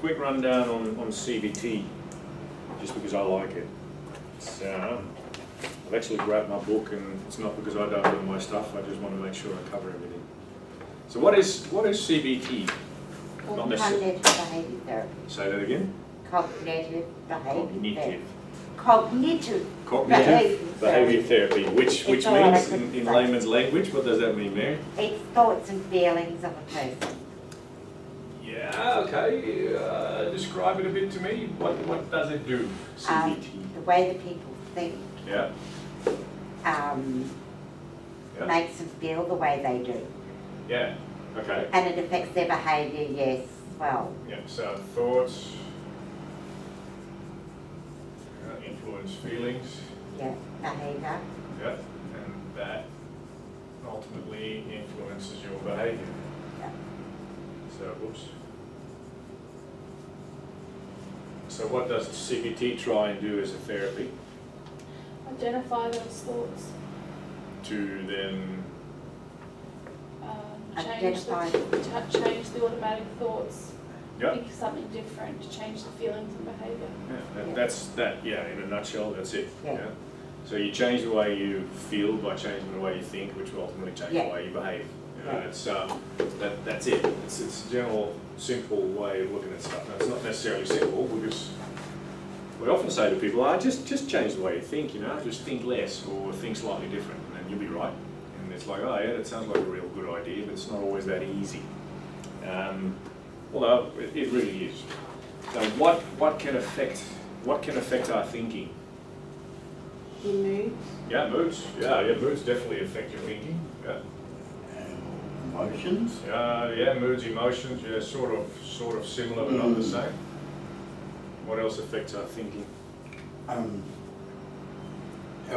quick rundown on CBT, just because I like it. I've actually grabbed my book, and it's not because I don't know my stuff. I just want to make sure I cover everything. So what is CBT? Cognitive Behaviour Therapy. Say that again. Cognitive Behaviour Cognitive. Cognitive Behaviour Therapy, which means, in layman's language, what does that mean, Mary? It's thoughts and feelings of a person. Yeah, okay. Describe it a bit to me. What does it do, CBT? The way that people think. Yeah. Makes them feel the way they do. Yeah, okay. And it affects their behaviour, yes, well. Yeah, so thoughts influence feelings. Yeah, behaviour. Yeah, and that ultimately influences your behaviour. Yeah. So, whoops. So what does CBT try and do as a therapy? Identify those thoughts. To then change the automatic thoughts. Yep. Think of something different to change the feelings and behaviour. Yeah, that's that. Yeah, in a nutshell, that's it. Yeah. Yeah. So you change the way you feel by changing the way you think, which will ultimately change the way you behave. You know, it's that's it. It's a general, simple way of looking at stuff. Now, it's not necessarily simple because we often say to people, just change the way you think. You know, just think less or think slightly different, and then you'll be right. And it's like, oh yeah, that sounds like a real good idea, but it's not always that easy. Although it really is. So what can affect our thinking? Your moods. Yeah, moods. Yeah, moods definitely affect your thinking. Yeah. Emotions. Yeah, moods, emotions. Yeah, sort of similar, but not the same. What else affects our thinking? Our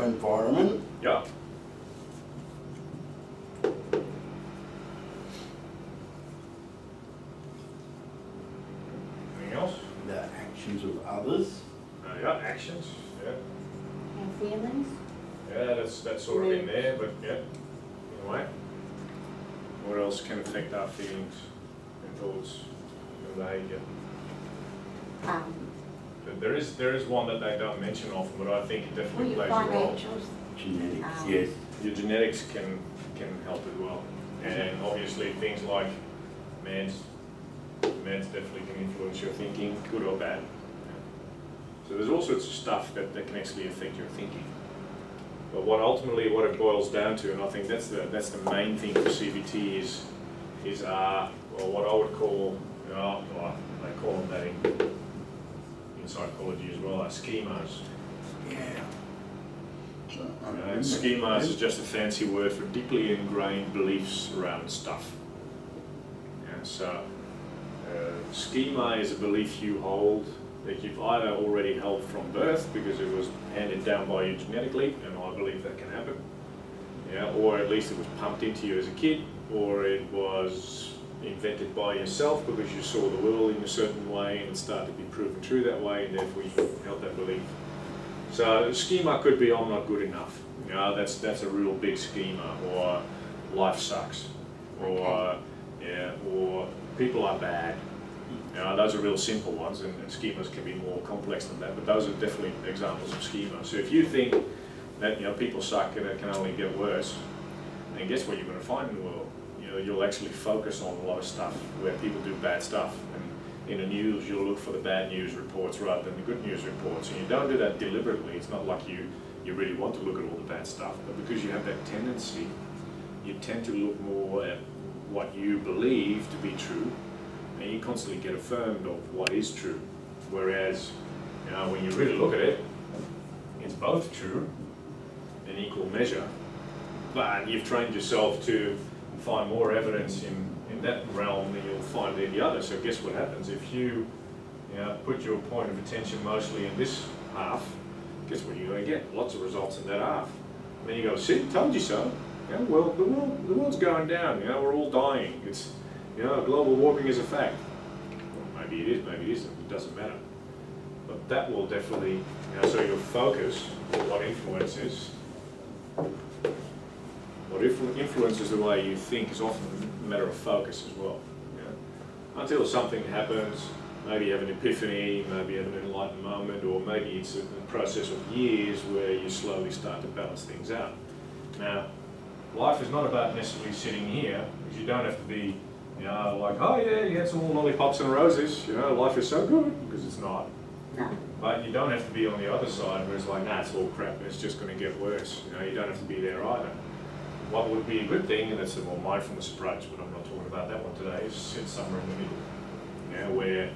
environment. Yeah. Anything else? The actions of others. Yeah, actions. Yeah. And feelings. Yeah, that's sort of in there, but yeah. Anyway, what else can affect our feelings and thoughts and behaviour? There is one that they don't mention often, but I think it definitely plays a role. Genetics, yes. Your genetics can help as well, and obviously things like meds definitely can influence your thinking, good or bad. So there's all sorts of stuff that can actually affect your thinking. But what it boils down to, and I think that's the main thing for CBT is what I would call, they call them that in psychology as well, are schemas. Yeah. Schemas is just a fancy word for deeply ingrained beliefs around stuff. And so, schema is a belief you hold that you've either already held from birth because it was handed down by you genetically, and I believe that can happen. Yeah, or at least it was pumped into you as a kid, or it was invented by yourself because you saw the world in a certain way and it started to be proven true that way, and therefore you held that belief. So schema could be I'm not good enough. You know, that's a real big schema, or life sucks, or or people are bad. You know, those are real simple ones, and schemas can be more complex than that, but those are definitely examples of schemas. So if you think that people suck and it can only get worse, then guess what you're going to find in the world? You'll actually focus on a lot of stuff where people do bad stuff, and in the news you'll look for the bad news reports rather than the good news reports, and you don't do that deliberately. It's not like you really want to look at all the bad stuff, but because you have that tendency, you tend to look more at what you believe to be true, and you constantly get affirmed of what is true. Whereas, when you really look at it, it's both true in equal measure, but you've trained yourself to find more evidence in that realm than you'll find in the other. So guess what happens? If you put your point of attention mostly in this half, guess what you're going to get? Lots of results in that half. And then you go, see, told you so. Well, the world's going down. We're all dying. It's global warming is a fact. Well, maybe it is, maybe it isn't. It doesn't matter. But that will definitely, so your focus, what influences the way you think is often a matter of focus as well. Until something happens, maybe you have an epiphany, maybe you have an enlightened moment, or maybe it's a process of years where you slowly start to balance things out. Now, life is not about necessarily sitting here, because you don't have to be, you know, like, oh yeah, it's all lollipops and roses, you know, life is so good, because it's not. No. But you don't have to be on the other side where it's like, nah, it's all crap, and it's just going to get worse. You know, you don't have to be there either. What would be a good thing, and that's a more mindfulness approach, but I'm not talking about that one today, is sit somewhere in the middle. You know, where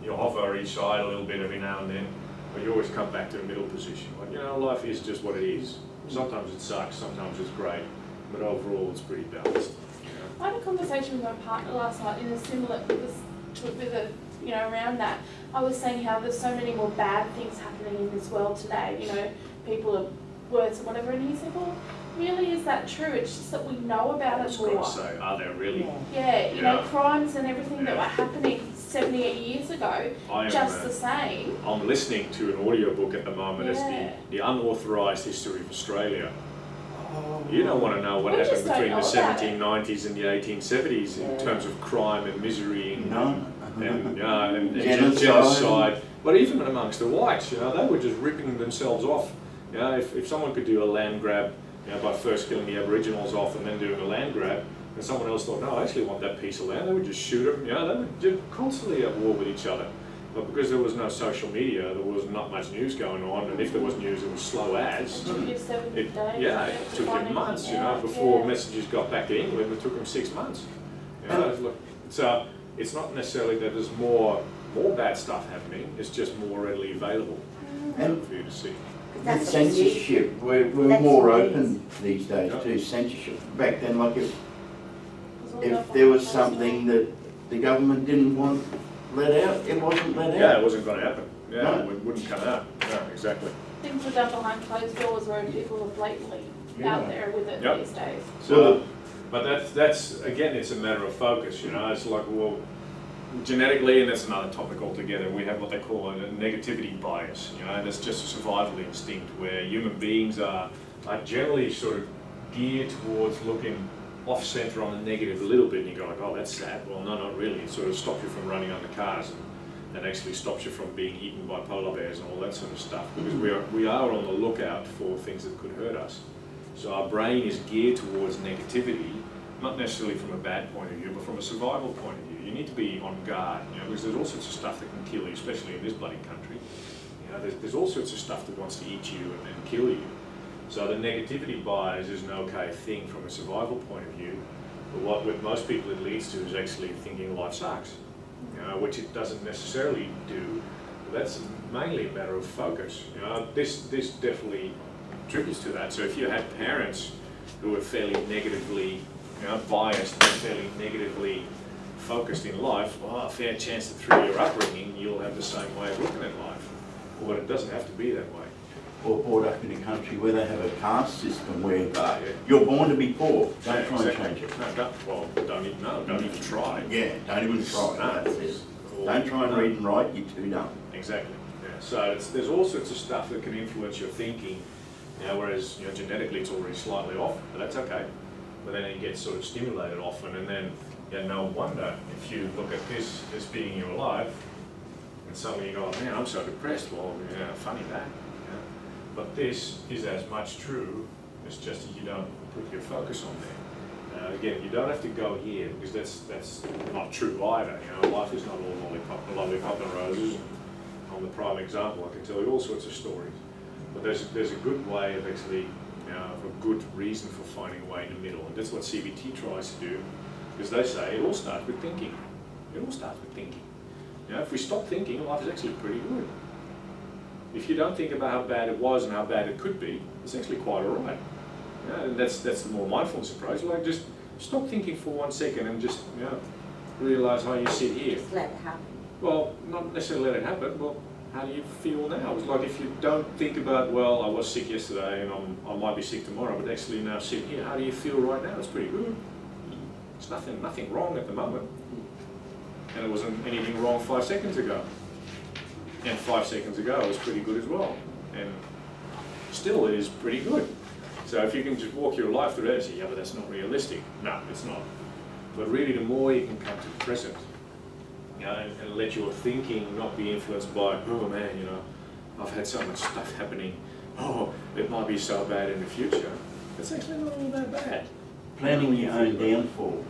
you hover each side a little bit every now and then, but you always come back to a middle position. Like, you know, life is just what it is. Sometimes it sucks, sometimes it's great, but overall it's pretty balanced. You know? I had a conversation with my partner last night in a similar, you know, around that. I was saying how there's so many more bad things happening in this world today. You know, people are worse or whatever, and he said, well, really, is that true? It's just that we know about I was it more. going to say, are there really? Yeah, you know, Yeah. crimes and everything that were happening 78 years ago, just the same. I'm listening to an audiobook at the moment. Yeah. It's the unauthorised history of Australia. Oh. You don't want to know what We happened just don't between the know about it. 1790s and the 1870s in terms of crime and misery and, No. and Genocide. genocide. But even amongst the whites, you know, they were just ripping themselves off. You know, if someone could do a land grab, you know, by first killing the Aboriginals off and then doing a land grab, and someone else thought, no, I actually want that piece of land, they would just shoot them. You know, they would just constantly at war with each other. But because there was no social media, there was not much news going on, and if there was news, it was slow ads. It took you 7 days. It took them months, you know, before messages got back to England, it took them 6 months. You know, it's not necessarily that there's more bad stuff happening, it's just more readily available And for you to see. That's censorship, we're That's more what it open these days Yeah. to censorship. Back then, like It was all if about there was behind closed something doors. that the government didn't want let out, it wasn't let Yeah, out. it wasn't going to happen. Yeah, No. it wouldn't come out. No, exactly. Things were done behind closed doors where people are blatantly out there with it Yep. these days. So, but that's again, it's a matter of focus. You know, it's like, well, genetically, and that's another topic altogether. We have what they call a negativity bias. You know, and it's just a survival instinct where human beings are generally sort of geared towards looking off centre on the negative a little bit, and you go like, oh, that's sad. Well, no, not really. It sort of stops you from running under cars, and actually stops you from being eaten by polar bears and all that sort of stuff. Because we are on the lookout for things that could hurt us. So our brain is geared towards negativity, not necessarily from a bad point of view, but from a survival point of view. You need to be on guard, you know, because there's all sorts of stuff that can kill you, especially in this bloody country. You know, there's all sorts of stuff that wants to eat you and kill you. So the negativity bias is an okay thing from a survival point of view, but what most people it leads to is actually thinking life sucks, you know, which it doesn't necessarily do. But that's mainly a matter of focus. You know, this definitely contributes to that. So if you had parents who were fairly negatively, you know, biased and fairly negatively focused in life, well, a fair chance that through your upbringing you'll have the same way of looking at life. But it doesn't have to be that way. Or brought up in a country where they have a caste system where Yeah. you're born to be poor. Don't Yeah, try exactly. and change it. No, don't even try. Yeah, don't even try. No, That's it. Don't try and read and write, you're too dumb. Exactly. Yeah. So there's all sorts of stuff that can influence your thinking, you know, whereas, you know, genetically it's already slightly off, but that's okay. But then it gets sort of stimulated often, and then, yeah, no wonder if you look at this being your life, and suddenly you go, oh, man, I'm so depressed. Well, yeah, funny that. You know? But this is as much true as just that you don't put your focus on there. Again, you don't have to go here, because that's not true either. You know, life is not all lollipop and roses. On the prime example, I can tell you all sorts of stories. But there's a good way of actually, you know, a good reason for finding a way in the middle, and that's what CBT tries to do, because they say it all starts with thinking. It all starts with thinking. You know, if we stop thinking, life is actually pretty good. If you don't think about how bad it was and how bad it could be, it's actually quite all right. You know, and that's the more mindfulness approach. Like, just stop thinking for 1 second and just, you know, realize how you sit here. Just let it happen. Well, not necessarily let it happen, but how do you feel now? It's like if you don't think about, well, I was sick yesterday and I might be sick tomorrow, but actually now sit here, how do you feel right now? It's pretty good. There's nothing wrong at the moment. And there wasn't anything wrong 5 seconds ago. And 5 seconds ago it was pretty good as well. And still it is pretty good. So if you can just walk your life through that and say, yeah, but that's not realistic. No, it's not. But really, the more you can come to the present, You know, and let your thinking not be influenced by, oh man, you know, I've had so much stuff happening. Oh, it might be so bad in the future. It's actually not all that bad. Planning your own downfall.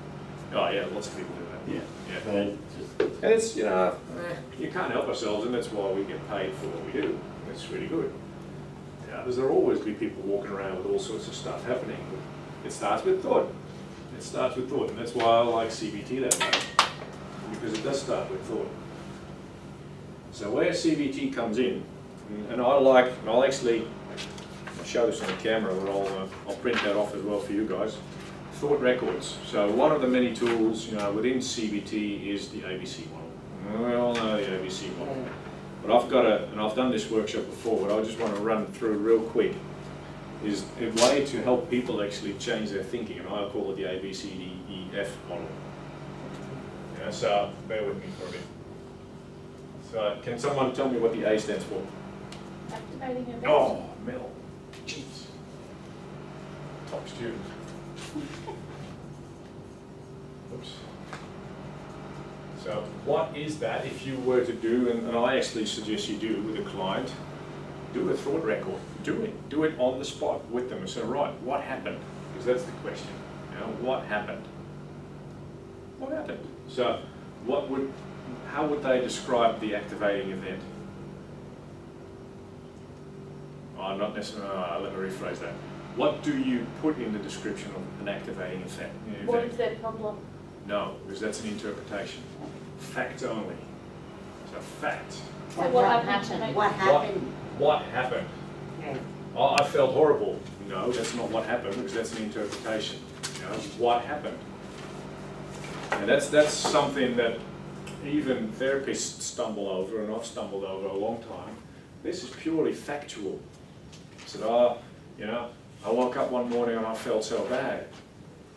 Oh yeah, lots of people do that. Yeah. Yeah. And it's, you know, you can't help ourselves, and that's why we get paid for what we do. It's really good. Yeah, there'll always be people walking around with all sorts of stuff happening. But it starts with thought. It starts with thought, and that's why I like CBT that much, because it does start with thought. So where CBT comes in, and I'll actually show this on the camera, but I'll print that off as well for you guys. Thought records. So one of the many tools, you know, within CBT is the ABC model. We all know the ABC model. But I've done this workshop before, but I just want to run through real quick, is a way to help people actually change their thinking, and I call it the ABCDEF model. Yeah, so bear with me for a bit. So can someone tell me what the A stands for? Activating event. Oh, Mel. Jeez. Top student. Oops. So what is that if you were to do, and I actually suggest you do with a client, do a thought record. Do it on the spot with them and say, right, what happened? Because that's the question. You know, what happened? What happened? So how would they describe the activating event? Oh, not necessarily, let me rephrase that. What do you put in the description of an activating event? What is their problem? No, because that's an interpretation. Fact only. So fact. So what happened to make What happened? What happened? Yeah. Oh, I felt horrible. No, that's not what happened, because that's an interpretation. You know, what happened? And that's something that even therapists stumble over, and I've stumbled over a long time. This is purely factual. I said, oh, you know, I woke up one morning and I felt so bad.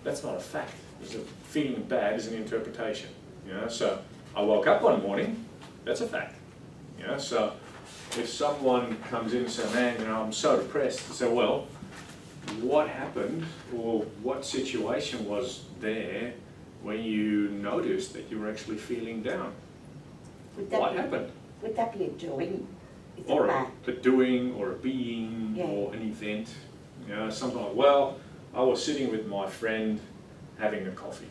That's not a fact. Because feeling bad is an interpretation. You know, so I woke up one morning, that's a fact. You know, so if someone comes in and says, man, you know, I'm so depressed, I say, well, what happened, or what situation was there when you noticed that you were actually feeling down? What happened? Would that be a doing? Is it Or bad? a doing, or a being, Yeah. or an event. You know, something like, well, I was sitting with my friend having a coffee.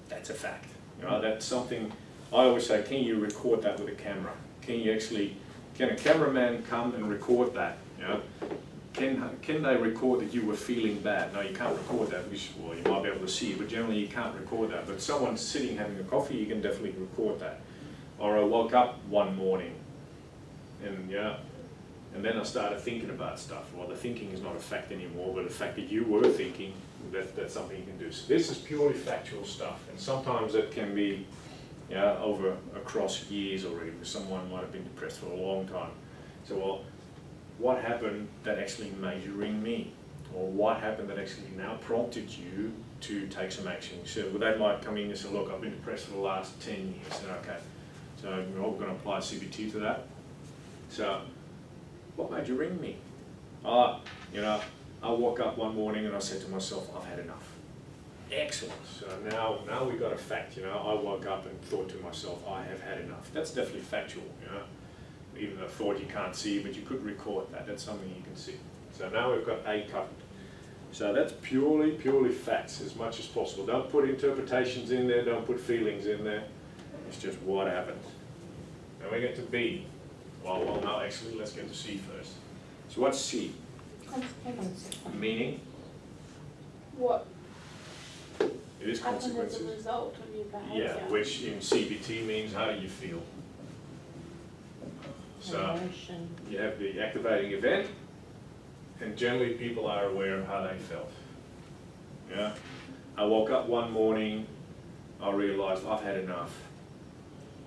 That's a fact. You know, that's something, I always say, can you record that with a camera? Can a cameraman come and record that? You know, can they record that you were feeling bad? No, you can't record that, because, well, you might be able to see, but generally you can't record that. But someone sitting having a coffee, you can definitely record that. Or I woke up one morning, and yeah, and then I started thinking about stuff. Well, the thinking is not a fact anymore, but the fact that you were thinking, that's something you can do. So this is purely factual stuff, and sometimes it can be, yeah, across years already, because someone might have been depressed for a long time. So, well, what happened that actually made you ring me? Or what happened that actually now prompted you to take some action? So they might come in and say, look, I've been depressed for the last 10 years. And okay, so we're all going to apply CBT to that. So, what made you ring me? You know, I woke up one morning and I said to myself, I've had enough. Excellent. So now we've got a fact. You know, I woke up and thought to myself, I have had enough. That's definitely factual. You know, even a thought you can't see, but you could record that. That's something you can see. So now we've got A covered. So that's purely facts as much as possible. Don't put interpretations in there. Don't put feelings in there. It's just what happened. Now we get to B. Well, no, actually, let's get to C first. So what's C? Consequences. Meaning? What It is happened as a consequences. result of your behaviour? Yeah, which in CBT means how do you feel? So Emotion. you have the activating event, and generally people are aware of how they felt. Yeah, I woke up one morning, I realised I've had enough,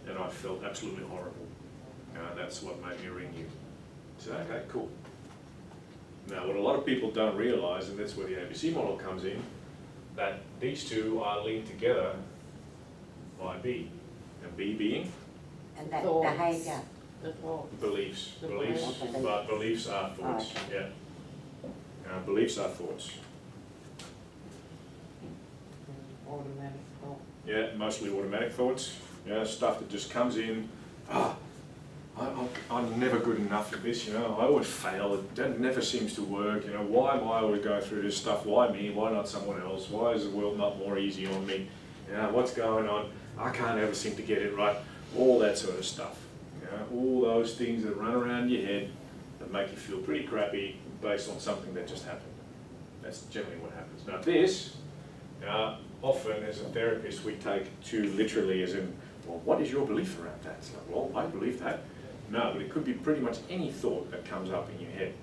and I felt absolutely horrible. That's what made me ring you. So okay, cool. Now what a lot of people don't realise, and that's where the ABC model comes in, that these two are linked together by B. And B being? And that Thoughts. behaviour. The thought. Beliefs. The Beliefs, beliefs. but beliefs are thoughts. Oh, okay. Yeah. Beliefs are thoughts. Automatic thought. Yeah, mostly automatic thoughts. You know, stuff that just comes in, I'm never good enough at this, you know, I always fail, it never seems to work, you know, why am I always going through this stuff, why me, why not someone else, why is the world not more easy on me, you know, what's going on, I can't ever seem to get it right, all that sort of stuff, you know, all those things that run around your head that make you feel pretty crappy based on something that just happened. That's generally what happens. Now this, often as a therapist we take too literally as in, well, what is your belief around that? It's like, well, I believe that. No, but it could be pretty much any thought that comes up in your head.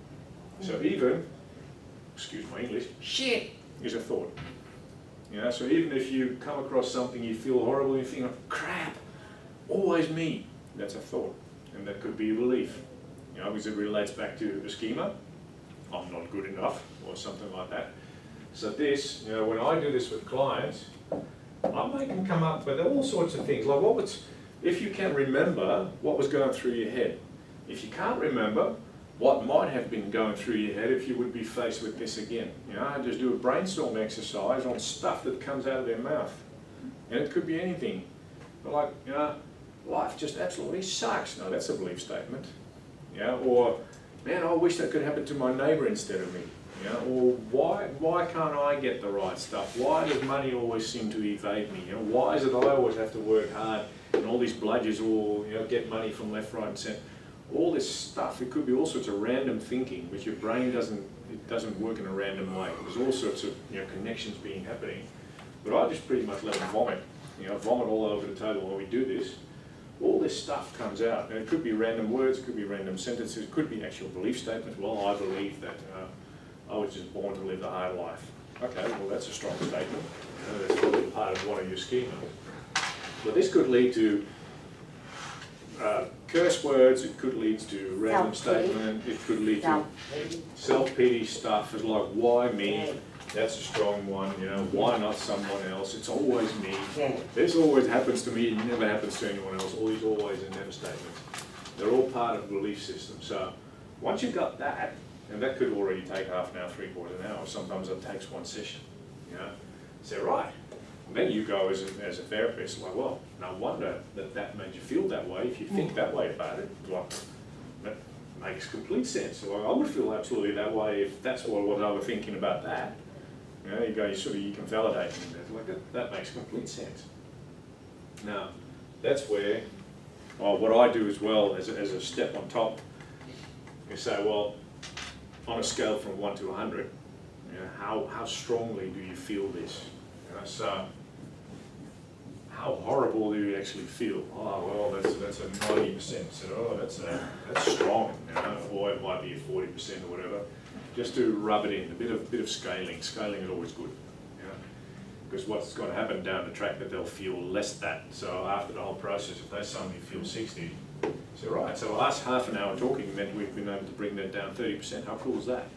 So even, excuse my English, shit is a thought. You know, so even if you come across something you feel horrible, you think, crap, always me, that's a thought. And that could be a belief. You know, because it relates back to the schema, I'm not good enough, or something like that. So this, you know, when I do this with clients, I make them come up with all sorts of things, like if you can remember what was going through your head. If you can't remember, what might have been going through your head if you would be faced with this again. You know, just do a brainstorm exercise on stuff that comes out of their mouth. And it could be anything. But like, you know, life just absolutely sucks. No, that's a belief statement. You know, or, man, I wish that could happen to my neighbour instead of me. You know, or why can't I get the right stuff? Why does money always seem to evade me? You know, why is it I always have to work hard and all these bludgers will, you know, get money from left, right and centre? All this stuff, it could be all sorts of random thinking, which your brain doesn't work in a random way. There's all sorts of, you know, connections happening. But I just pretty much let them vomit. You know, vomit all over the table while we do this. All this stuff comes out, and it could be random words, it could be random sentences, it could be actual belief statements. Well, I believe that I was just born to live the hard life. Okay, well that's a strong statement. That's probably part of one of your schemas. But this could lead to curse words, it could lead to random statement, it could lead to self-pity stuff. It's like, why me? That's a strong one, you know, why not someone else? It's always me. This always happens to me, it never happens to anyone else. All these always and never statements. They're all part of belief systems. So once you've got that, and that could already take half an hour, 3/4 an hour, sometimes it takes one session, you know. So right, and then you go as a therapist, like, well, no wonder that made you feel that way. If you think that way about it, well, that makes complete sense. Well, I would feel absolutely that way if that's what I was thinking about that. You know, you can validate it. Like, that makes complete sense. Now, that's where, what I do as well as a step on top, you say, well, on a scale from 1 to 100, you know, how strongly do you feel this? You know, so, how horrible do you actually feel? Oh, well, that's a 90%. So, oh, that's strong. You know, or it might be a 40% or whatever. Just to rub it in, a bit of scaling. Scaling is always good, you know, because what's going to happen down the track that they'll feel less that. So after the whole process, if they suddenly feel 60, so right. So the last half an hour talking meant we've been able to bring that down 30%. How cool is that?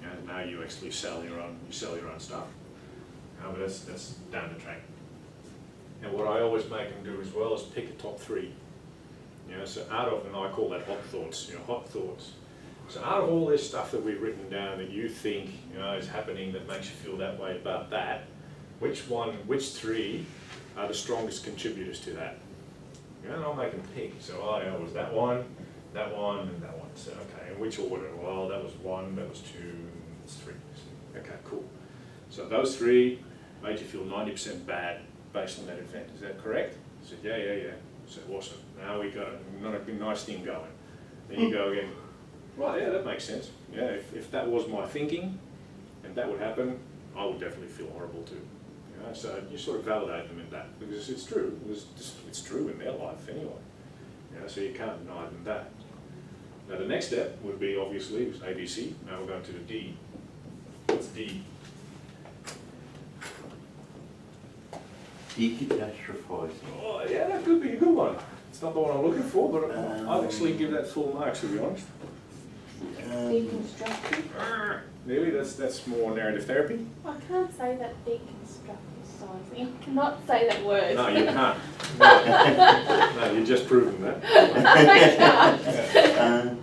And now you actually sell your own stuff. But that's down the track. And what I always make them do as well is pick a top 3. You know, so out of, and I call that hot thoughts. You know, hot thoughts. So out of all this stuff that we've written down that you think, you know, is happening that makes you feel that way about that, which 3 are the strongest contributors to that? You know, and I'll make them pick. So it was that one, and that one. So okay, in which order? Well, that was 1, that was 2, that's 3. Okay, cool. So those 3 made you feel 90% bad based on that event. Is that correct? I said, yeah. So awesome. Now we got a nice thing going. Then you go again. Right, yeah, that makes sense. Yeah, if that was my thinking, and that would happen, I would definitely feel horrible too. You know, so you sort of validate them in that, because it's true. It's true in their life anyway. You know, so you can't deny them that. Now the next step would be, obviously, ABC. Now we're going to the D. What's D? Decatastrophizing. Oh, yeah, that could be a good one. It's not the one I'm looking for, but I'll actually give that full marks, to be honest. Deconstructing. Really? That's more narrative therapy? I can't say that deconstructing. I cannot say that word. No, you can't. No, you're just proving that. I can't.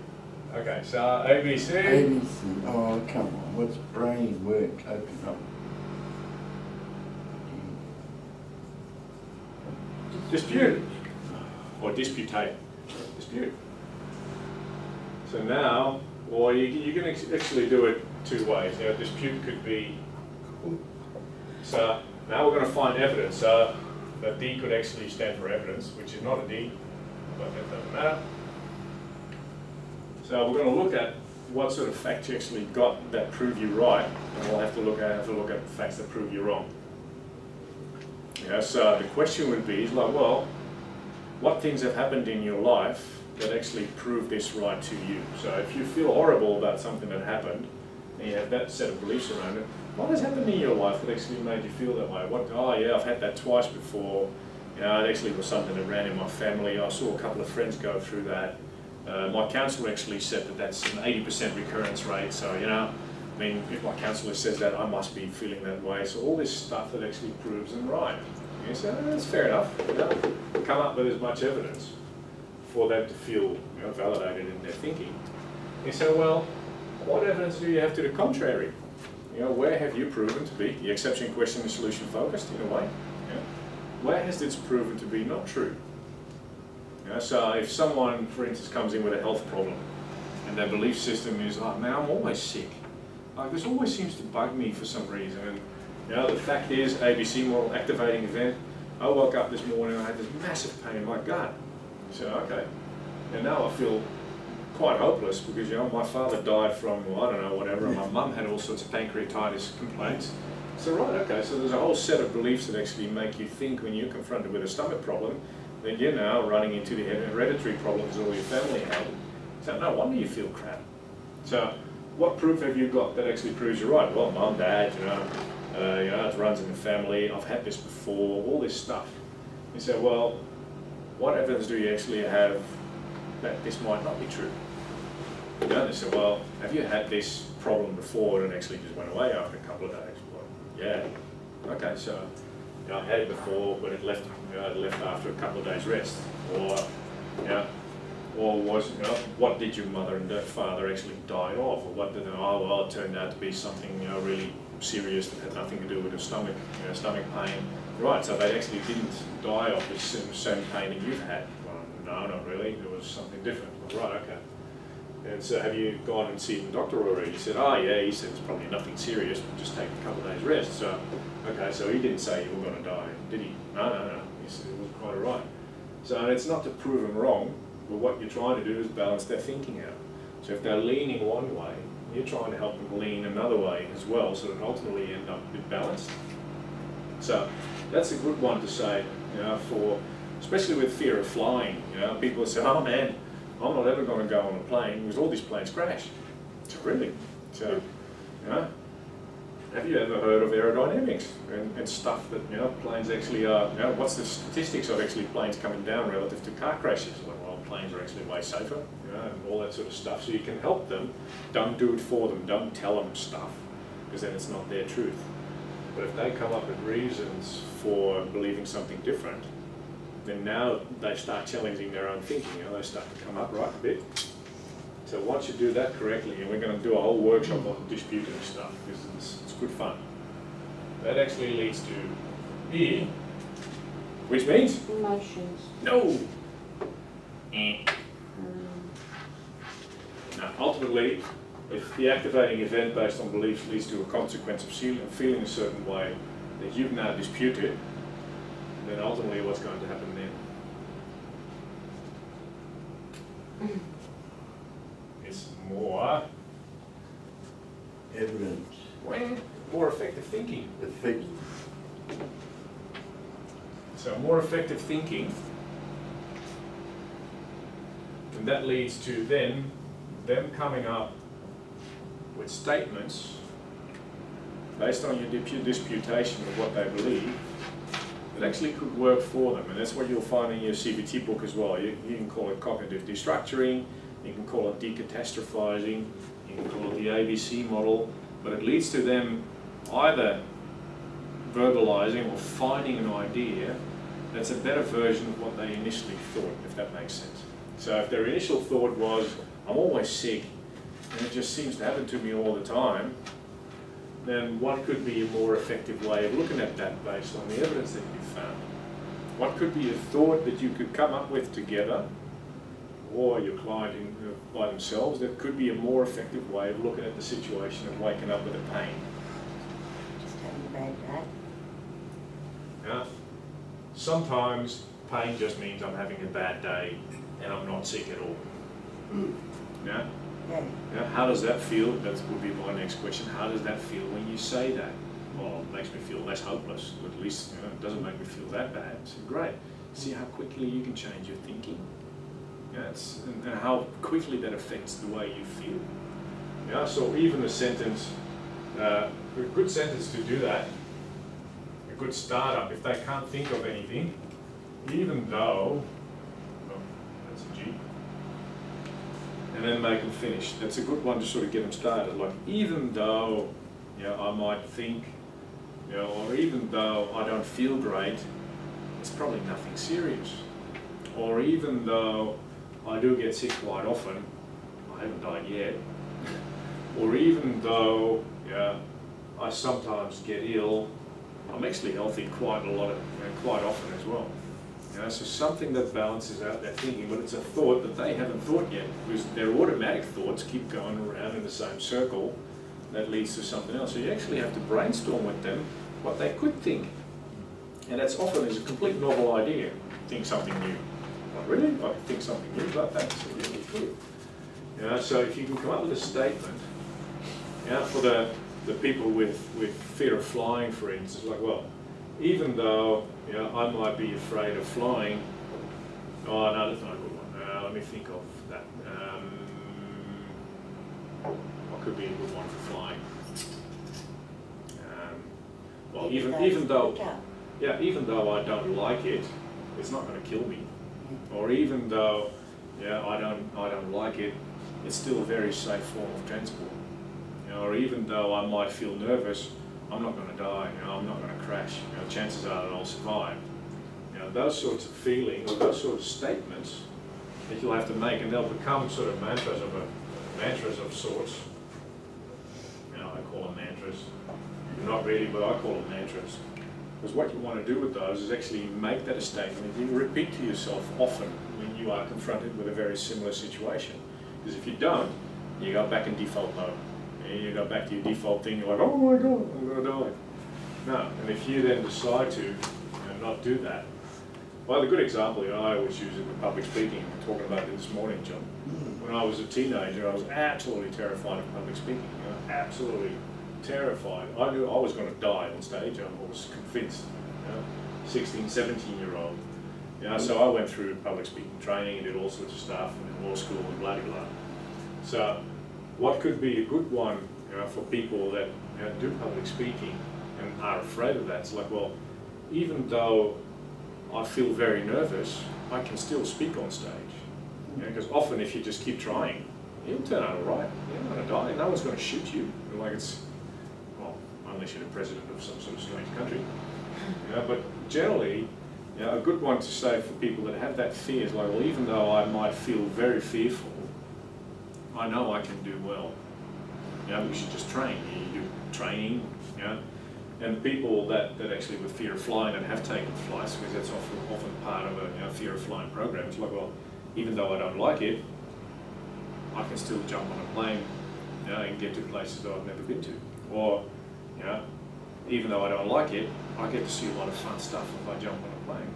Okay, so ABC. ABC. Oh, come on. What's brain work? Open up. Dispute. or disputate. Dispute. So now, or you can actually do it two ways. You know, dispute could be, so now we're going to find evidence. So that D could actually stand for evidence, which is not a D, but that doesn't matter. So we're going to look at what sort of facts you actually got that prove you right, and we'll have to look at facts that prove you wrong. Yeah, so the question would be, like, well, what things have happened in your life that actually prove this right to you? So if you feel horrible about something that happened, and you have that set of beliefs around it, what has happened in your life that actually made you feel that way? What? Oh yeah, I've had that twice before. You know, it actually was something that ran in my family. I saw a couple of friends go through that. My counsellor actually said that that's an 80% recurrence rate. So, you know, I mean, if my counsellor says that, I must be feeling that way. So all this stuff that actually proves them right. You say, oh, that's fair enough. You know, come up with as much evidence for them to feel, you know, validated in their thinking. You say, well, what evidence do you have to the contrary? You know, where have you proven to be the exception, question, and solution focused in a way? You know, where has this proven to be not true? You know, so if someone, for instance, comes in with a health problem and their belief system is, oh man, I'm always sick. Like, this always seems to bug me for some reason. And you know, the fact is, ABC model activating event, I woke up this morning and I had this massive pain in my gut. So, okay, and now I feel quite hopeless because, you know, my father died from, well, I don't know, whatever, and my mum had all sorts of pancreatitis complaints. So, right, okay, so there's a whole set of beliefs that actually make you think when you're confronted with a stomach problem, then you're now running into the hereditary problems all your family had. So no wonder you feel crap. So what proof have you got that actually proves you're right? Well, mum, dad, you know, it runs in the family, I've had this before, all this stuff. You say, well, what evidence do you actually have that this might not be true? You know, they say, well, have you had this problem before and it actually just went away after a couple of days? Well, yeah. Okay, so you know, I had it before, but it left after a couple of days rest. Or, you know, or was, you know, what did your mother and father actually die of? Or what did, oh, well, it turned out to be something, you know, really serious that had nothing to do with the stomach, you know, stomach pain. Right, so they actually didn't die of the same pain that you've had. Well, no, not really. It was something different. Well, right, okay. And so have you gone and seen the doctor already? He said, oh yeah, he said it's probably nothing serious, but just take a couple of days rest. So, okay, so he didn't say you were going to die, did he? No. He said it was quite all right. So, and it's not to prove them wrong, but what you're trying to do is balance their thinking out. So if they're leaning one way, you're trying to help them lean another way as well, so that ultimately you end up a bit balanced. So that's a good one to say, you know, for, especially with fear of flying. You know, people say, oh man, I'm not ever going to go on a plane because all these planes crash. So really, so, you know, have you ever heard of aerodynamics and stuff that, you know, planes actually are, you know, what's the statistics of actually planes coming down relative to car crashes? Well, planes are actually way safer, you know, and all that sort of stuff. So you can help them, don't do it for them, don't tell them stuff, because then it's not their truth. But if they come up with reasons for believing something different, then now they start challenging their own thinking, you know, they start to come up right a bit. So once you do that correctly, and we're going to do a whole workshop on disputing stuff, because it's good fun. That actually leads to E, which means? Emotions. No! Now, ultimately, if the activating event based on beliefs leads to a consequence of feeling a certain way that you've now disputed, then ultimately what's going to happen then? It's more Evidence. More effective thinking. Effect. So more effective thinking, and that leads to then them coming up with statements based on your disputation of what they believe that actually could work for them. And that's what you'll find in your CBT book as well. You can call it cognitive destructuring, you can call it decatastrophizing, you can call it the ABC model, but it leads to them either verbalizing or finding an idea that's a better version of what they initially thought, if that makes sense. So if their initial thought was, I'm always sick, and it just seems to happen to me all the time, then what could be a more effective way of looking at that based on the evidence that you've found? What could be a thought that you could come up with together, or your client by themselves, that could be a more effective way of looking at the situation and waking up with a pain? Just having a bad day. Yeah. Sometimes pain just means I'm having a bad day and I'm not sick at all. Yeah? Yeah. Yeah. How does that feel? That would be my next question. How does that feel when you say that? Well, it makes me feel less hopeless, but at least it doesn't make me feel that bad. So great. See how quickly you can change your thinking. Yeah, and how quickly that affects the way you feel. Yeah, so even a sentence, a good sentence to do that, a good startup, if they can't think of anything, even though, oh, that's a G, and then make them finish. That's a good one to sort of get them started. Like, even though, I might think, or even though I don't feel great, it's probably nothing serious. Or even though I do get sick quite often, I haven't died yet. Or even though, I sometimes get ill, I'm actually healthy quite often as well. So something that balances out their thinking, but it's a thought that they haven't thought yet, because their automatic thoughts keep going around in the same circle that leads to something else. So you actually have to brainstorm with them what they could think. And that's often is a complete novel idea. Think something new. Like, really? I think something new about that? That's really good. So if you can come up with a statement, for the people with fear of flying, for instance, like, well, even though I might be afraid of flying, oh no, that's not a good one. Let me think of that. What could be a good one for flying? Well, even though I don't like it, it's not going to kill me. Or even though I don't like it, it's still a very safe form of transport. Or even though I might feel nervous, I'm not going to die. I'm not going to crash. Chances are that I'll survive. Those sorts of feelings, or those sorts of statements that you'll have to make, and they'll become sort of mantras of sorts. I call them mantras. Not really, but I call them mantras. Because what you want to do with those is actually make that a statement you repeat to yourself often when you are confronted with a very similar situation. Because if you don't, you go back in default mode. And you go back to your default thing, you're like, oh my God, I'm going to die. No, and if you then decide to not do that, well, the good example I always use in public speaking, I'm talking about it this morning, John. When I was a teenager, I was absolutely terrified of public speaking. Absolutely terrified. I knew I was going to die on stage. I was convinced. 16, 17-year-old. So I went through public speaking training and did all sorts of stuff in law school and blah, blah, blah. So what could be a good one for people that do public speaking and are afraid of that? It's like, well, even though I feel very nervous, I can still speak on stage. Because often if you just keep trying, you'll turn out all right. You're not going to die. No one's going to shoot you. Well, unless you're the president of some sort of strange country. But generally, a good one to say for people that have that fear is like, well, even though I might feel very fearful, I know I can do well. We should just train. You do training, and people that actually with fear of flying and have taken flights, because that's often part of a fear of flying program. It's like, well, even though I don't like it, I can still jump on a plane, and get to places that I've never been to. Or, even though I don't like it, I get to see a lot of fun stuff if I jump on a plane.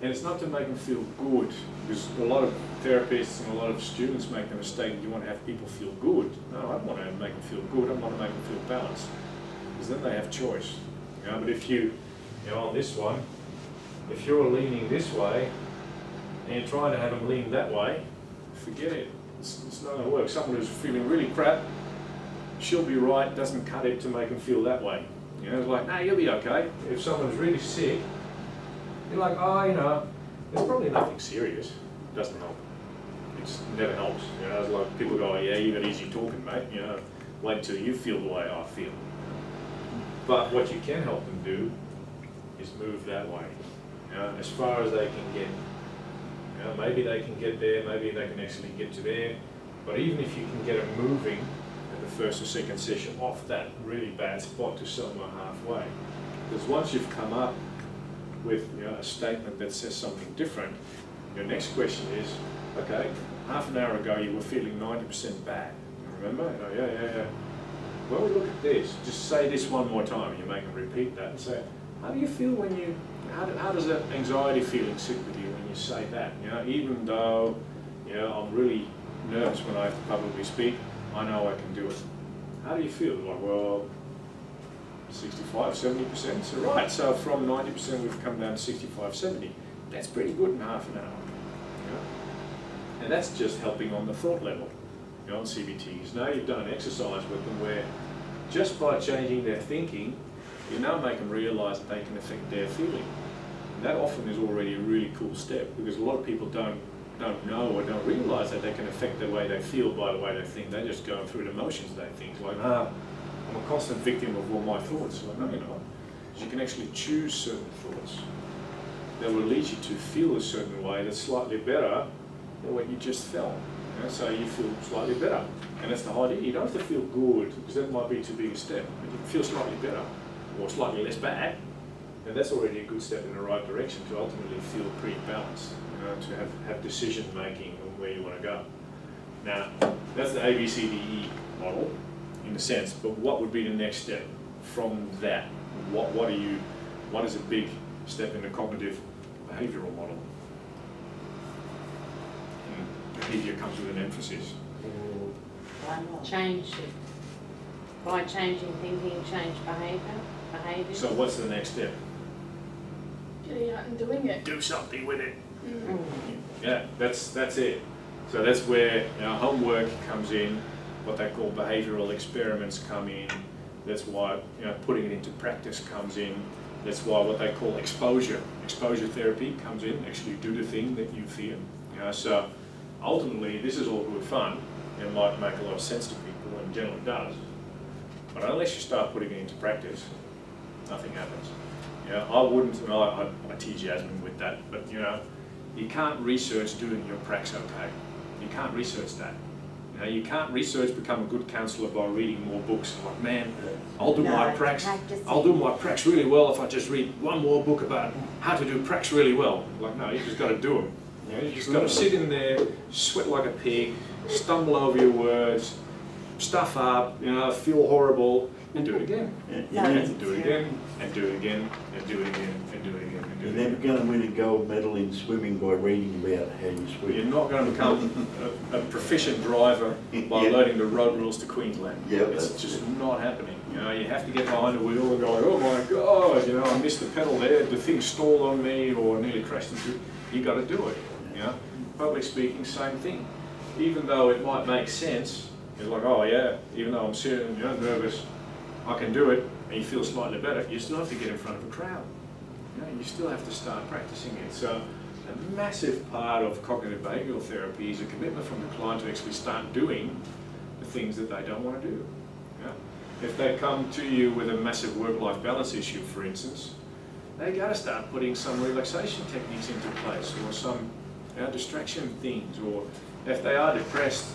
And it's not to make them feel good, because a lot of therapists and a lot of students make the mistake that you want to have people feel good. No, I don't want to make them feel good, I want to make them feel balanced, because then they have choice. But if you, on this one, if you're leaning this way, and you're trying to have them lean that way, forget it. It's not going to work. Someone who's feeling really crap, she'll be right, doesn't cut it to make them feel that way. It's like, no, you'll be okay. If someone's really sick, you're like, oh, there's probably nothing serious. It doesn't help. It never helps. It's like people go, oh, yeah, you got easy talking, mate. Wait till you feel the way I feel. But what you can help them do is move that way, as far as they can get. Maybe they can get there, maybe they can actually get to there, but even if you can get them moving at the first or second session off that really bad spot to somewhere halfway, because once you've come up with a statement that says something different, your next question is, okay, half an hour ago you were feeling 90% bad. Remember? Yeah. Well, look at this. Just say this one more time. You make them repeat that and say, how do you feel when you, how does that anxiety feeling sit with you when you say that? Even though, I'm really nervous when I have to publicly speak, I know I can do it. How do you feel? Like, well, 65, 70%. So right, so from 90% we've come down to 65, 70. That's pretty good in half an hour. And that's just helping on the thought level, on CBTs. Now you've done an exercise with them where just by changing their thinking, you now make them realise that they can affect their feeling. And that often is already a really cool step, because a lot of people don't know or don't realise that they can affect the way they feel by the way they think. They're just going through the motions they think. Like, I'm a constant victim of all my thoughts. Like, no, you're not. You can actually choose certain thoughts that will lead you to feel a certain way that's slightly better than what you just felt. So you feel slightly better. And that's the idea. You don't have to feel good, because that might be too big a step. But you can feel slightly better, or slightly less bad. And that's already a good step in the right direction to ultimately feel pretty balanced, to have decision making on where you want to go. Now, that's the ABCDE model, in a sense, but what would be the next step from that? What is a big step in the cognitive behavioural model? And behaviour comes with an emphasis. Change it. By changing thinking, change behaviour. So what's the next step? Getting out and doing it. Do something with it. Yeah, that's it. So that's where homework comes in, what they call behavioural experiments come in. That's why putting it into practice comes in. That's why what they call exposure therapy comes in. Actually do the thing that you fear. So ultimately, this is all good fun and might make a lot of sense to people, and generally does. But unless you start putting it into practice, nothing happens. I wouldn't, and I tease Jasmine with that, but you can't research doing your pracs okay. You can't research that. You can't research become a good counsellor by reading more books. Like, man, I'll do my pracs really well if I just read one more book about how to do pracs really well. Like, no, you just got to do them. You just got to sit in there, sweat like a pig, stumble over your words, stuff up, feel horrible, and do it again. And do it again, and do it again, and do it again, and do it again, and do it again. You're never going to win a gold medal in swimming by reading about how you swim. You're not going to become a proficient driver by learning the road rules to Queensland. It's just not happening. You have to get behind the wheel and go, oh my God, I missed the pedal there, the thing stalled on me, or nearly crashed into it. You got to do it. Public speaking, same thing. Even though it might make sense, it's like, oh yeah, even though I'm sitting, nervous, I can do it, and you feel slightly better. You still have to get in front of a crowd. You still have to start practicing it. So a massive part of cognitive behavioural therapy is a commitment from the client to actually start doing the things that they don't want to do. If they come to you with a massive work-life balance issue, for instance, they got to start putting some relaxation techniques into place, or some distraction things, or if they are depressed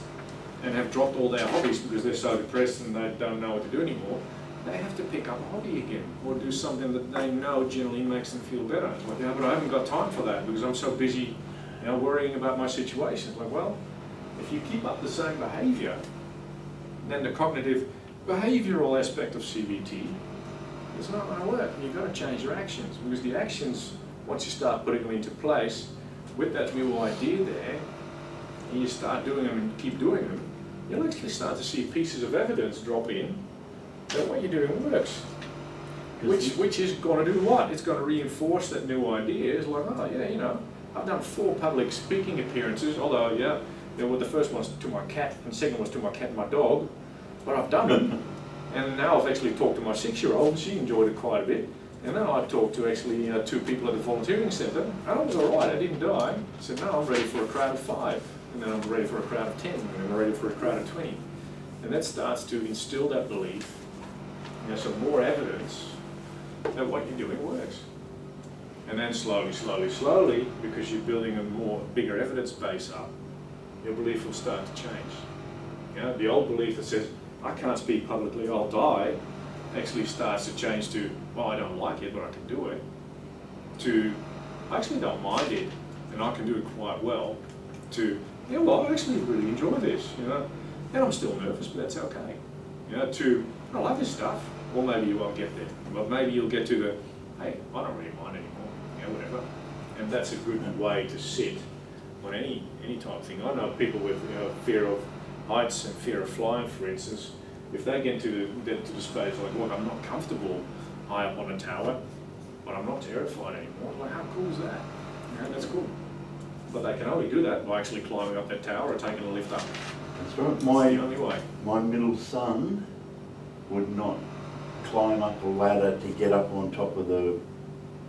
and have dropped all their hobbies because they're so depressed and they don't know what to do anymore, they have to pick up a hobby again, or do something that they know generally makes them feel better. It's like, but I haven't got time for that because I'm so busy worrying about my situation. It's like, well, if you keep up the same behaviour, then the cognitive behavioural aspect of CBT is not going to work. You've got to change your actions, because the actions, once you start putting them into place with that new idea there, and you start doing them and keep doing them, you'll actually start to see pieces of evidence drop in that what you're doing works. Which is going to do what? It's going to reinforce that new idea. It's like, oh yeah, I've done 4 public speaking appearances, although the first one's to my cat, and the second one's to my cat and my dog, but I've done them. And now I've actually talked to my 6-year-old, and she enjoyed it quite a bit. And then I talked to actually 2 people at the volunteering centre, and I was all right, I didn't die. I said, no, I'm ready for a crowd of 5, and then I'm ready for a crowd of 10, and I'm ready for a crowd of 20. And that starts to instill that belief, some more evidence that what you're doing works. And then slowly, because you're building a bigger evidence base up, your belief will start to change. The old belief that says, I can't speak publicly, I'll die, actually starts to change to, well, I don't like it, but I can do it. to, I actually don't mind it, and I can do it quite well, to, you know what, I actually really enjoy this, you know, and I'm still nervous, but that's okay. You know, to, I love this stuff, or maybe you won't get there, but maybe you'll get to the, hey, I don't really mind anymore, you know, whatever. And that's a good way to sit on any type of thing. I know people with, you know, fear of heights and fear of flying, for instance, if they get to the space like, look, I'm not comfortable high up on a tower, but I'm not terrified anymore. Like, how cool is that? You know, that's cool. But they can only do that by actually climbing up that tower or taking a lift up. That's right. That's the only way. My middle son would not climb up a ladder to get up on top of the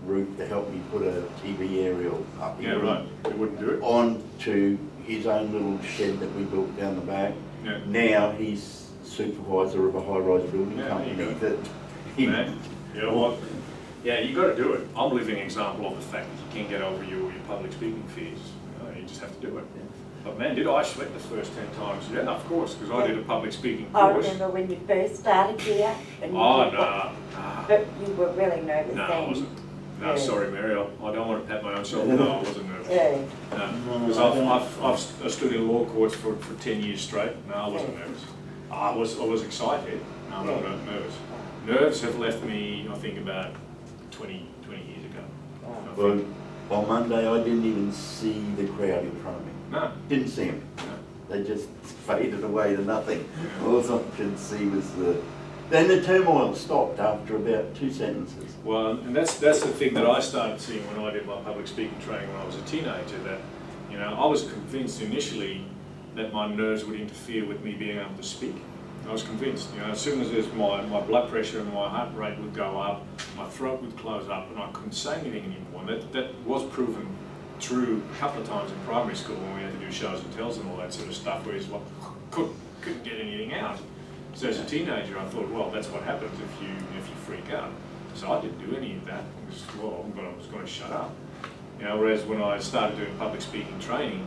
roof to help me put a TV aerial up. Yeah, right. He wouldn't do it. Onto his own little shed that we built down the back. Yeah. Now he's supervisor of a high-rise building company that he... Man, you know what? Yeah, you got to do it. I'm a living example of the fact that you can't get over your public speaking fears. You know, you just have to do it. Yeah. But man, did I sweat the first 10 times? Yeah, of course, because I did a public speaking I course. remember when you first started here. And Oh, you no. But you were really nervous No, then. I wasn't. No, Yeah. sorry, Mary, I don't want to pat my own shoulder. No, I wasn't nervous. Yeah. No, because I've stood in law courts for 10 years straight. No, I wasn't nervous. I was excited. No, I'm not nervous. Nerves have left me, I think, about 20 years ago. I Well, think. on Monday I didn't even see the crowd in front of me. No. Didn't see them. No. They just faded away to nothing. Yeah. All I could see was the... Then the turmoil stopped after about 2 sentences. Well, and that's the thing that I started seeing when I did my public speaking training when I was a teenager, that, you know, I was convinced initially that my nerves would interfere with me being able to speak. I was convinced, you know, as soon as my blood pressure and my heart rate would go up, my throat would close up and I couldn't say anything anymore. And that was proven true a couple of times in primary school when we had to do shows and tells and all that sort of stuff, where you couldn't get anything out. So as a teenager, I thought, well, that's what happens if you freak out. So I didn't do any of that. I was going to shut up. You know, whereas when I started doing public speaking training,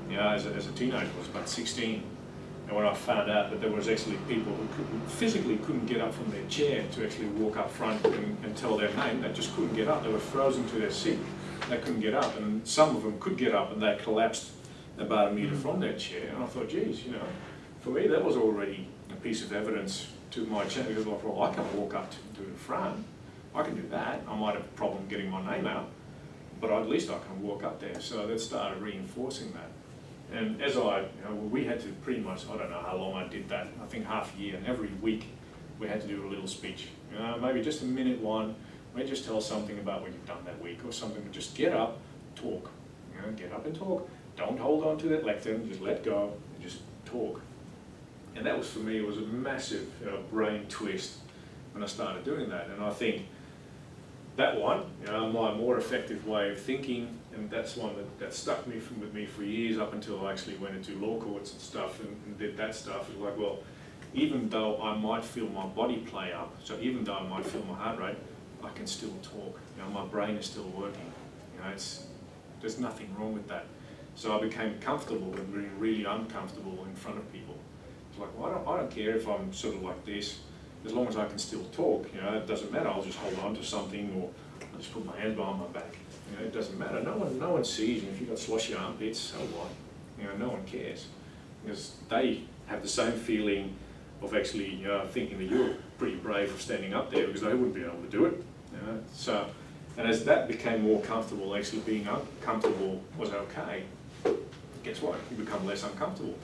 you know, as a teenager, I was about 16, and when I found out that there was actually people who physically couldn't get up from their chair to actually walk up front and tell their name, they just couldn't get up. They were frozen to their seat. They couldn't get up, and some of them could get up, and they collapsed about a metre from their chair. And I thought, geez, you know, for me that was already a piece of evidence to my challenge. Because like, well, I can walk up to the front. I can do that. I might have a problem getting my name out, but at least I can walk up there. So that started reinforcing that. And as we had to pretty much, I don't know how long I did that, I think half a year, and every week we had to do a little speech. You know, maybe just a minute one, maybe just tell something about what you've done that week or something, but just get up, talk. You know, get up and talk. Don't hold on to that lectern, just let go and just talk. And that was, for me, it was a massive brain twist when I started doing that. And I think that one, you know, my more effective way of thinking, and that's one that stuck with me for years up until I actually went into law courts and stuff and did that stuff. It was like, well, even though I might feel my body play up, so even though I might feel my heart rate, I can still talk. You know, my brain is still working. You know, there's nothing wrong with that. So I became comfortable with being really uncomfortable in front of people. It's like, well, I don't care if I'm sort of like this, as long as I can still talk. You know, it doesn't matter. I'll just hold on to something, or I'll just put my hands behind my back. You know, it doesn't matter. No one sees. And if you've got sloshy armpits, so what? You know, no one cares, because they have the same feeling of actually, you know, thinking that you're pretty brave for standing up there, because they wouldn't be able to do it. You know, so, and as that became more comfortable, actually being uncomfortable was okay. Guess what? You become less uncomfortable.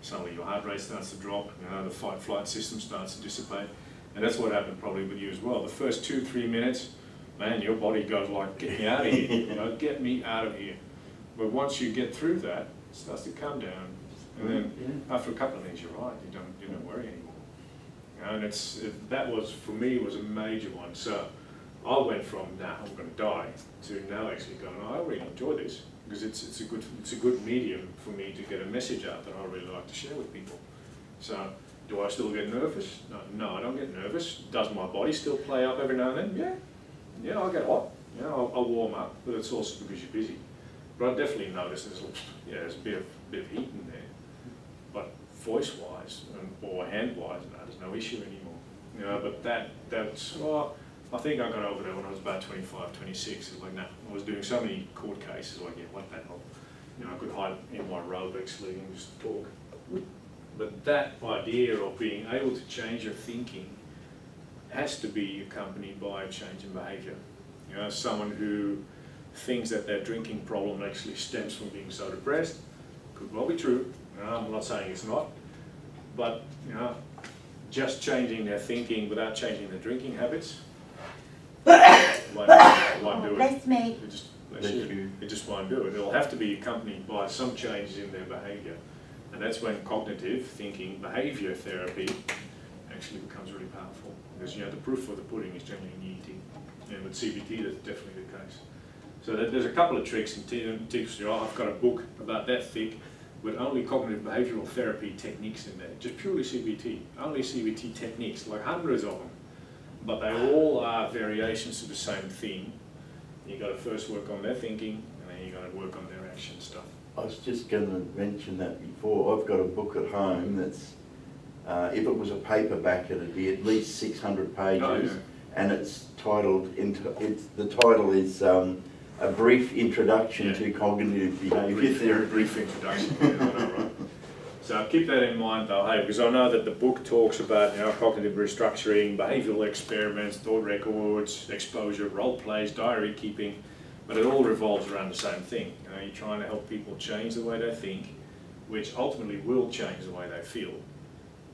Suddenly your heart rate starts to drop. You know, the fight-flight system starts to dissipate, and that's what happened probably with you as well. The first 2-3 minutes, man, your body goes like, get me out of here. You know, get me out of here. But once you get through that, it starts to calm down, and then after a couple of things, you're right. You don't worry anymore. You know, and that was, for me, was a major one. So I went from, nah, I'm going to die, to now actually going, oh, I really enjoy this, because it's a good medium for me to get a message out that I really like to share with people. So do I still get nervous? No, I don't get nervous. Does my body still play up every now and then? Yeah, I get hot. You know, I'll warm up, but it's also because you're busy. But I definitely notice there's a bit of heat in there. But voice-wise or hand-wise, no, there's no issue anymore. You know, but that's, well, I think I got over that when I was about 25, 26. It's like, nah, I was doing so many court cases, like, yeah, what the hell? You know, I could hide in my robe actually and just talk. But that idea of being able to change your thinking has to be accompanied by a change in behaviour. You know, someone who thinks that their drinking problem actually stems from being so depressed could well be true. You know, I'm not saying it's not, but you know, just changing their thinking without changing their drinking habits won't do it. Bless me. It just won't do it. It'll have to be accompanied by some changes in their behaviour, and that's when cognitive thinking behaviour therapy actually becomes really powerful. Because you know the proof of the pudding is generally in the eating, and with CBT that's definitely the case. So there's a couple of tricks and tips. You know, I've got a book about that thick with only cognitive behavioural therapy techniques in there, just purely CBT, only CBT techniques, like hundreds of them. But they all are variations to the same theme. You got to first work on their thinking, and then you got to work on their action stuff. I was just going to mention that before. I've got a book at home that's, if it was a paperback, it'd be at least 600 pages, oh, yeah. and it's titled. The title is A Brief Introduction Yeah. to Cognitive Behaviour Therapy. Brief introduction. Yeah, I know, right? So keep that in mind, though, hey, because I know that the book talks about cognitive restructuring, behavioural experiments, thought records, exposure, role plays, diary keeping, but it all revolves around the same thing. You're trying to help people change the way they think, which ultimately will change the way they feel,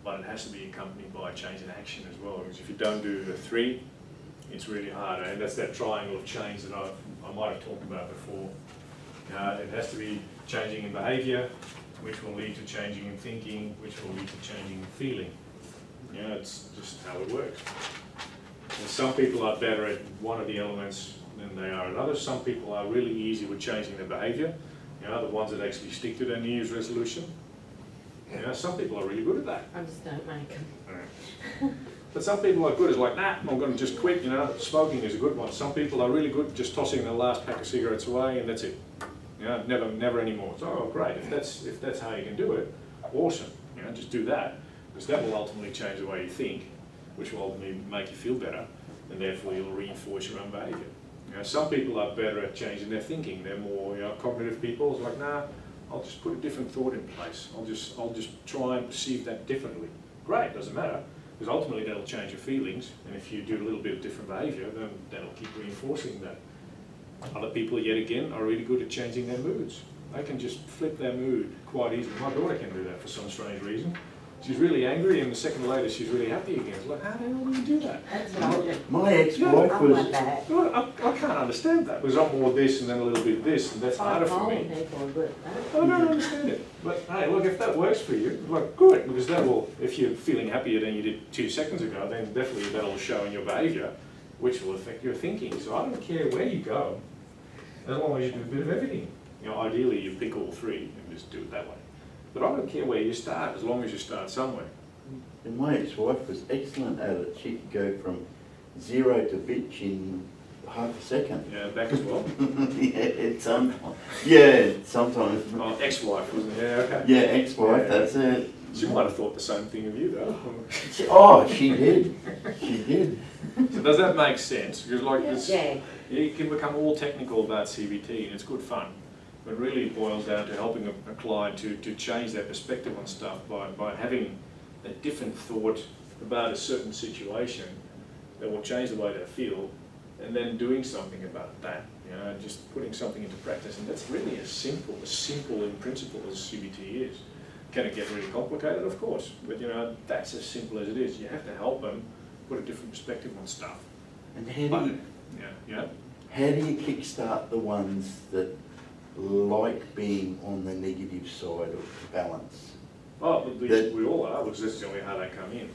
but it has to be accompanied by a change in action as well. Because if you don't do the three, it's really hard, and that's that triangle of change that I might have talked about before. It has to be changing in behaviour, which will lead to changing in thinking, which will lead to changing in feeling. It's just how it works. And some people are better at one of the elements than they are at others. Some people are really easy with changing their behaviour, the ones that actually stick to their New Year's resolution. Some people are really good at that. I just don't make them. Right. But some people are good as like, nah, I'm going to just quit, smoking is a good one. Some people are really good at just tossing the last pack of cigarettes away and that's it. Never anymore. So, oh, great, if that's how you can do it, awesome. Just do that, because that will ultimately change the way you think, which will ultimately make you feel better, and therefore you'll reinforce your own behaviour. Some people are better at changing their thinking. They're more cognitive people. It's like, nah, I'll just put a different thought in place. I'll just try and perceive that differently. Great, doesn't matter, because ultimately that'll change your feelings, and if you do a little bit of different behaviour, then that'll keep reinforcing that. Other people, yet again, are really good at changing their moods. They can just flip their mood quite easily. My daughter can do that for some strange reason. She's really angry, and a second later she's really happy again. It's like, how the hell do you do that? That's what I do. My ex-wife I'm was. like that. Well, I can't understand that, because I'm more this and then a little bit of this, and that's harder for me. People are good at that. I don't understand it. But hey, look, if that works for you, like, good, because that will, if you're feeling happier than you did 2 seconds ago, then definitely that'll show in your behaviour, which will affect your thinking. So I don't care where you go, as long as you do a bit of everything. Ideally you pick all 3 and just do it that way. But I don't care where you start, as long as you start somewhere. And my ex-wife was excellent at it. She could go from 0 to bitch in half a second. Yeah, back as well. Sometimes. Oh, ex-wife, wasn't it? Yeah, okay. Yeah, ex-wife, Yeah. That's it. She might have thought the same thing of you, though. She did. She did. So does that make sense? Because like this, Yeah. you can become all technical about CBT, and it's good fun. But really it boils down to helping a client to change their perspective on stuff by having a different thought about a certain situation that will change the way they feel, and then doing something about that. Just putting something into practice, and that's really as simple in principle as CBT is. Can it get really complicated? Of course, but that's as simple as it is. You have to help them put a different perspective on stuff. And how do you kickstart the ones that like being on the negative side of balance? Oh, we all are, because that's generally how they come in.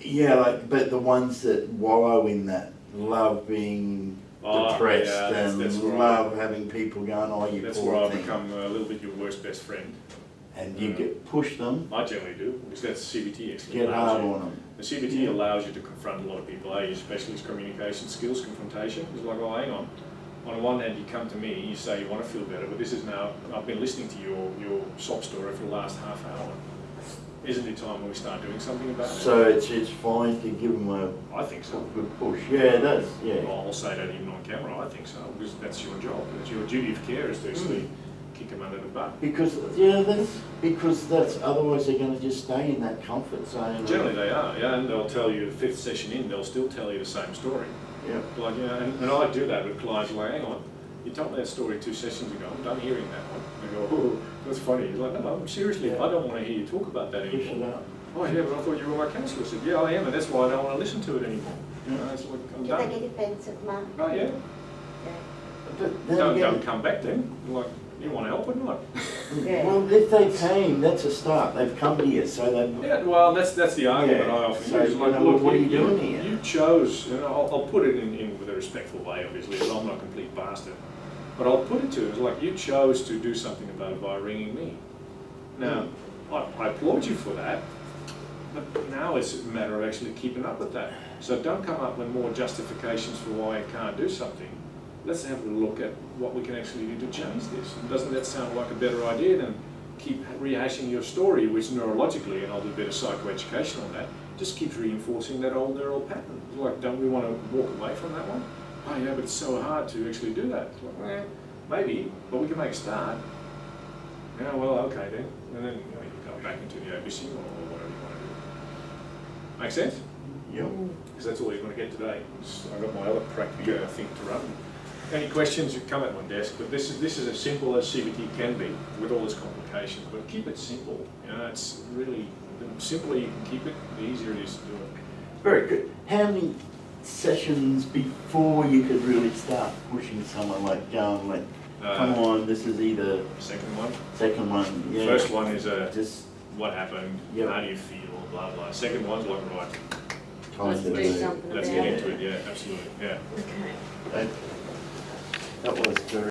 Yeah, but the ones that wallow in that, love being depressed that's love having people going, oh, you that's poor where I thing. become a little bit your worst best friend. And you push them. I generally do, because that's CBT actually. Get hard on them. The CBT allows you to confront a lot of people, your specialist communication skills, confrontation. It's like, oh, hang on. On the one hand, you come to me, you say you want to feel better, but this is now, I've been listening to your sob story for the last half hour. Isn't it time when we start doing something about it? So it's fine to give them a I think so. good push. Yeah, that's, yeah. I'll say that even on camera, I think so, because that's your job. It's your duty of care is to actually kick them under the butt. Because, that's, otherwise they're gonna just stay in that comfort zone. Generally they are, yeah, and they'll tell you, the 5th session in, they'll still tell you the same story. Yeah. Like, you know, and I do that with clients, like, hang on, you told me that story 2 sessions ago, I'm done hearing that one. They go, oh, that's funny. He's like, no, seriously, Yeah. I don't want to hear you talk about that Push it anymore. out. Oh yeah, but I thought you were my counsellor. I said, yeah, I am, and that's why I don't want to listen to it anymore. You know, it's like, I'm Do done. they get offensive, Mark? Oh yeah. Yeah. But then Don't again, come back then. Like, you want help or not? Yeah. well, if they came, that's a start. They've come here, so they. Yeah, well, that's the argument Yeah. I often So, use. you Like, know, look, what are you doing here? You chose, you know, I'll put it in with a respectful way, obviously, because I'm not a complete bastard. But I'll put it to you, it's like, you chose to do something about it by ringing me. Now, I applaud you for that, but now it's a matter of actually keeping up with that. So don't come up with more justifications for why I can't do something. Let's have a look at what we can actually do to change this. And doesn't that sound like a better idea than keep rehashing your story, which neurologically, and I'll do a bit of psychoeducation on that, just keeps reinforcing that old neural pattern. It's like, don't we want to walk away from that one? Oh yeah, but it's so hard to actually do that. It's like, well, maybe, but we can make a start. Yeah, well, okay then. And then you go back into the ABC or whatever you want to do. Make sense? Yep. Because that's all you're going to get today. I've got my other practical thing to run. Any questions, you come at my desk, but this is as simple as CBT can be with all its complications, but keep it simple. You know, it's really, the simpler you can keep it, the easier it is to do it. Very good. How many sessions before you could really start pushing someone like going like, come on, this is either Second one. second one, yeah. First one is Just what happened, Yep. how do you feel, blah, blah. Second one's like, right, Let's kind of do something let's about get it. into it, yeah, absolutely, yeah. Okay. that was very